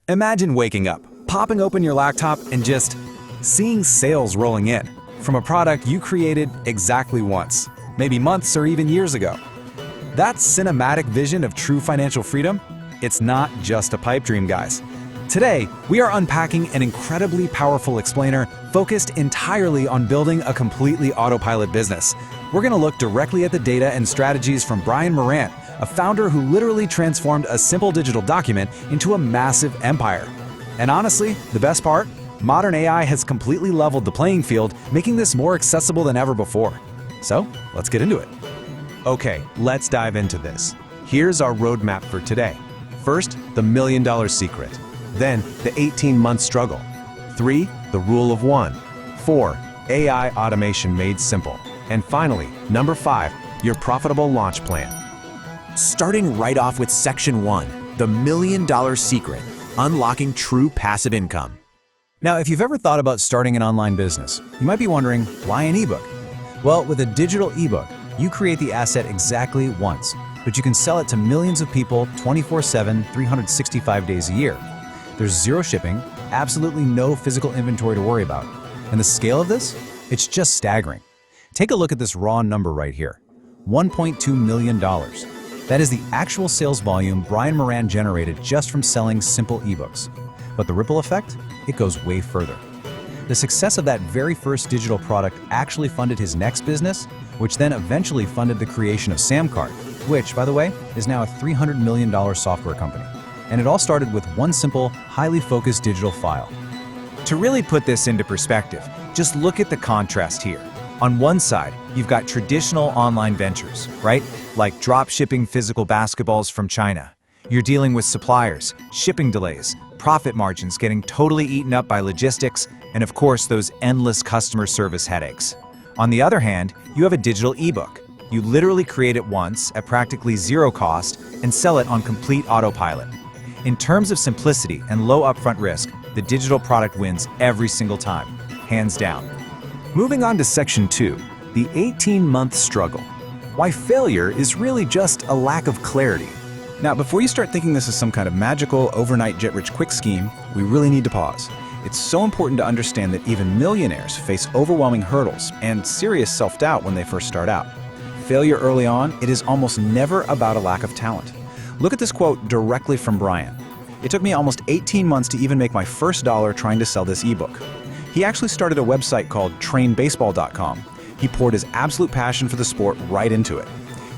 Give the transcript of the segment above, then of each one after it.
Imagine waking up, popping open your laptop, and just seeing sales rolling in from a product you created exactly once, maybe months or even years ago. That cinematic vision of true financial freedom, it's not just a pipe dream, guys. Today, we are unpacking an incredibly powerful explainer focused entirely on building a completely autopilot business. We're going to look directly at the data and strategies from Brian Moran, a founder who literally transformed a simple digital document into a massive empire. And honestly, the best part? Modern AI has completely leveled the playing field, making this more accessible than ever before. So, let's get into it. Okay, let's dive into this. Here's our roadmap for today. First, the $1 million secret. Then, the 18-month struggle. 3, the rule of 1. 4, AI automation made simple. And finally, number 5, your profitable launch plan. Starting right off with Section 1, the $1 million secret, unlocking true passive income. Now, if you've ever thought about starting an online business, you might be wondering, why an ebook? Well, with a digital ebook, you create the asset exactly once, but you can sell it to millions of people 24/7, 365 days a year. There's zero shipping, absolutely no physical inventory to worry about. And the scale of this? It's just staggering. Take a look at this raw number right here, $1.2 million. That is the actual sales volume Brian Moran generated just from selling simple ebooks. But the ripple effect? It goes way further. The success of that very first digital product actually funded his next business, which then eventually funded the creation of Samcart, which, by the way, is now a $300 million software company. And it all started with one simple, highly focused digital file. To really put this into perspective, just look at the contrast here. On one side, you've got traditional online ventures, right? Like drop shipping physical basketballs from China. You're dealing with suppliers, shipping delays, profit margins getting totally eaten up by logistics, and of course those endless customer service headaches. On the other hand, you have a digital ebook. You literally create it once at practically zero cost and sell it on complete autopilot. In terms of simplicity and low upfront risk, the digital product wins every single time, hands down. Moving on to Section 2, the 18-month struggle. Why failure is really just a lack of clarity. Now, before you start thinking this is some kind of magical, overnight get-rich-quick scheme, we really need to pause. It's so important to understand that even millionaires face overwhelming hurdles and serious self-doubt when they first start out. Failure early on, it is almost never about a lack of talent. Look at this quote directly from Brian. "It took me almost 18 months to even make my first dollar trying to sell this ebook." He actually started a website called trainbaseball.com. He poured his absolute passion for the sport right into it.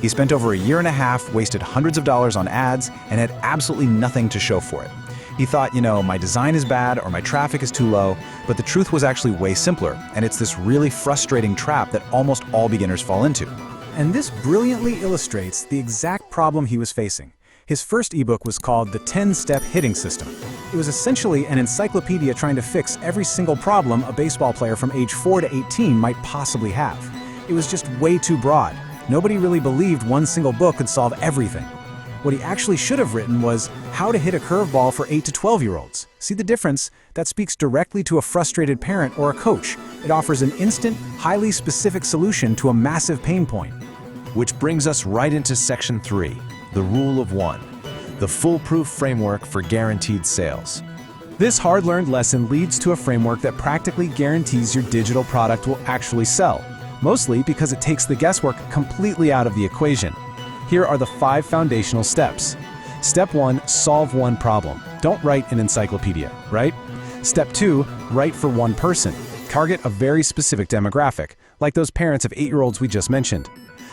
He spent over a year and a half, wasted hundreds of dollars on ads, and had absolutely nothing to show for it. He thought, my design is bad or my traffic is too low, but the truth was actually way simpler, and it's this really frustrating trap that almost all beginners fall into. And this brilliantly illustrates the exact problem he was facing. His first ebook was called The 10-Step Hitting System. It was essentially an encyclopedia trying to fix every single problem a baseball player from age 4 to 18 might possibly have. It was just way too broad. Nobody really believed one single book could solve everything. What he actually should have written was How to Hit a Curveball for 8 to 12-year-olds. See the difference? That speaks directly to a frustrated parent or a coach. It offers an instant, highly specific solution to a massive pain point. Which brings us right into Section 3, the rule of 1, the foolproof framework for guaranteed sales. This hard-learned lesson leads to a framework that practically guarantees your digital product will actually sell, mostly because it takes the guesswork completely out of the equation. Here are the 5 foundational steps. Step 1, solve one problem. Don't write an encyclopedia, right? Step 2, write for one person. Target a very specific demographic, like those parents of 8-year-olds we just mentioned.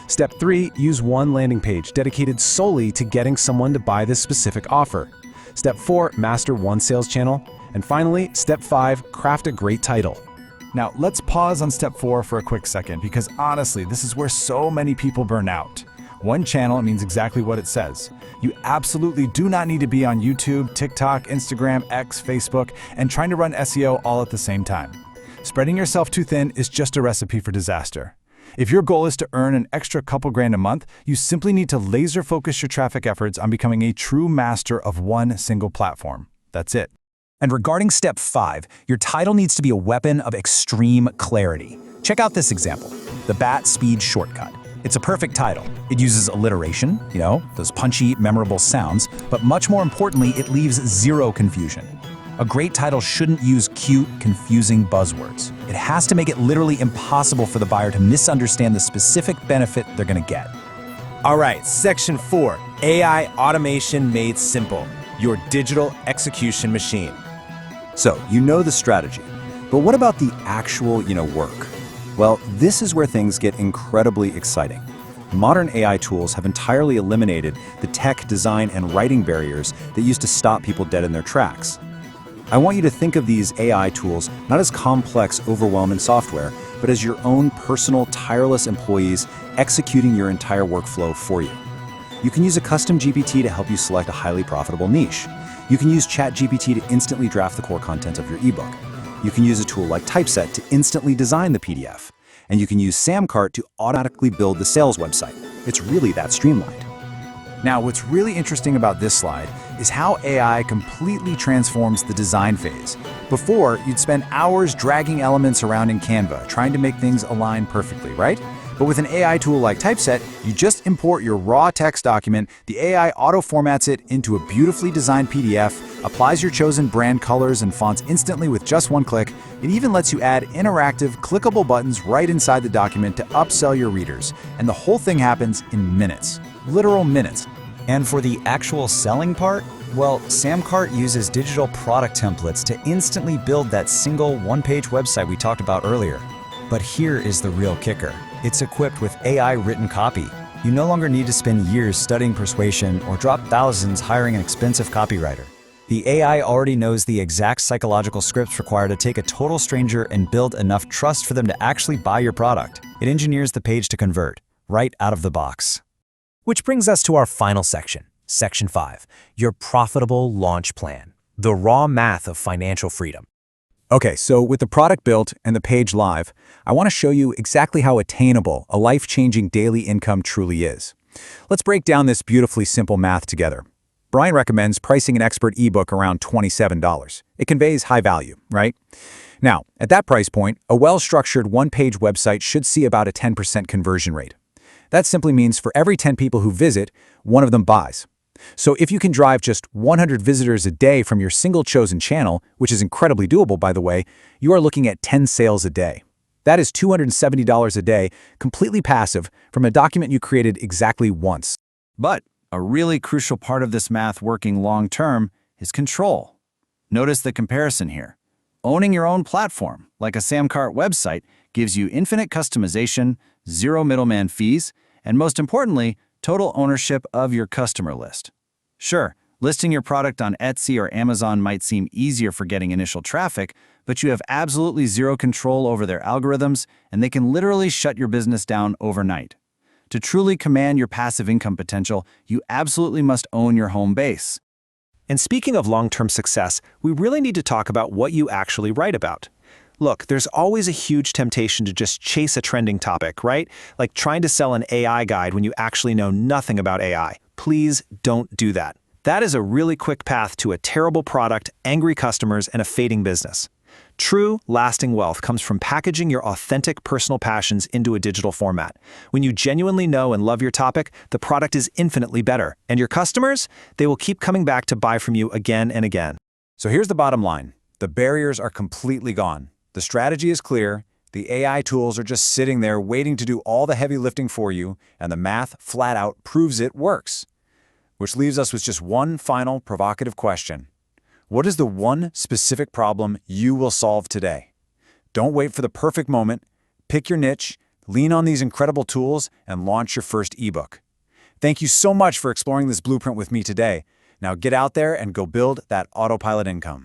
Step 3, use one landing page dedicated solely to getting someone to buy this specific offer. Step 4, master one sales channel. And finally, Step 5, craft a great title. Now, let's pause on Step 4 for a quick second, because honestly, this is where so many people burn out. One channel means exactly what it says. You absolutely do not need to be on YouTube, TikTok, Instagram, X, Facebook, and trying to run SEO all at the same time. Spreading yourself too thin is just a recipe for disaster. If your goal is to earn an extra couple grand a month, you simply need to laser focus your traffic efforts on becoming a true master of one single platform. That's it. And regarding Step 5, your title needs to be a weapon of extreme clarity. Check out this example, the Bat Speed Shortcut. It's a perfect title. It uses alliteration, those punchy, memorable sounds, but much more importantly, it leaves zero confusion. A great title shouldn't use cute, confusing buzzwords. It has to make it literally impossible for the buyer to misunderstand the specific benefit they're going to get. All right, section 4, AI automation made simple, your digital execution machine. So, you know the strategy, but what about the actual, work? Well, this is where things get incredibly exciting. Modern AI tools have entirely eliminated the tech, design, and writing barriers that used to stop people dead in their tracks. I want you to think of these AI tools not as complex, overwhelming software, but as your own personal, tireless employees executing your entire workflow for you. You can use a custom GPT to help you select a highly profitable niche. You can use ChatGPT to instantly draft the core content of your ebook. You can use a tool like Typeset to instantly design the PDF. And you can use Samcart to automatically build the sales website. It's really that streamlined. Now, what's really interesting about this slide is how AI completely transforms the design phase. Before, you'd spend hours dragging elements around in Canva, trying to make things align perfectly, right? But with an AI tool like Typeset, you just import your raw text document, the AI auto-formats it into a beautifully designed PDF, applies your chosen brand colors and fonts instantly with just one click. It even lets you add interactive, clickable buttons right inside the document to upsell your readers. And the whole thing happens in minutes. Literal minutes. And for the actual selling part, well, Samcart uses digital product templates to instantly build that single one-page website we talked about earlier. But here is the real kicker. It's equipped with AI-written copy. You no longer need to spend years studying persuasion or drop thousands hiring an expensive copywriter. The AI already knows the exact psychological scripts required to take a total stranger and build enough trust for them to actually buy your product. It engineers the page to convert, right out of the box. Which brings us to our final section, section 5, your profitable launch plan, the raw math of financial freedom. Okay, so with the product built and the page live, I want to show you exactly how attainable a life-changing daily income truly is. Let's break down this beautifully simple math together. Brian recommends pricing an expert ebook around $27. It conveys high value, right? Now, at that price point, a well-structured one-page website should see about a 10% conversion rate. That simply means for every 10 people who visit, one of them buys. So if you can drive just 100 visitors a day from your single chosen channel, which is incredibly doable, by the way, you are looking at 10 sales a day. That is $270 a day, completely passive, from a document you created exactly once. But a really crucial part of this math working long-term is control. Notice the comparison here. Owning your own platform, like a Samcart website, gives you infinite customization, zero middleman fees, and most importantly, total ownership of your customer list. Sure, listing your product on Etsy or Amazon might seem easier for getting initial traffic, but you have absolutely zero control over their algorithms, and they can literally shut your business down overnight. To truly command your passive income potential, you absolutely must own your home base. And speaking of long-term success, we really need to talk about what you actually write about. Look, there's always a huge temptation to just chase a trending topic, right? Like trying to sell an AI guide when you actually know nothing about AI. Please don't do that. That is a really quick path to a terrible product, angry customers, and a fading business. True, lasting wealth comes from packaging your authentic personal passions into a digital format. When you genuinely know and love your topic, the product is infinitely better. And your customers, they will keep coming back to buy from you again and again. So here's the bottom line. The barriers are completely gone. The strategy is clear, the AI tools are just sitting there waiting to do all the heavy lifting for you, and the math flat out proves it works. Which leaves us with just one final provocative question. What is the one specific problem you will solve today? Don't wait for the perfect moment. Pick your niche, lean on these incredible tools, and launch your first ebook. Thank you so much for exploring this blueprint with me today. Now get out there and go build that autopilot income.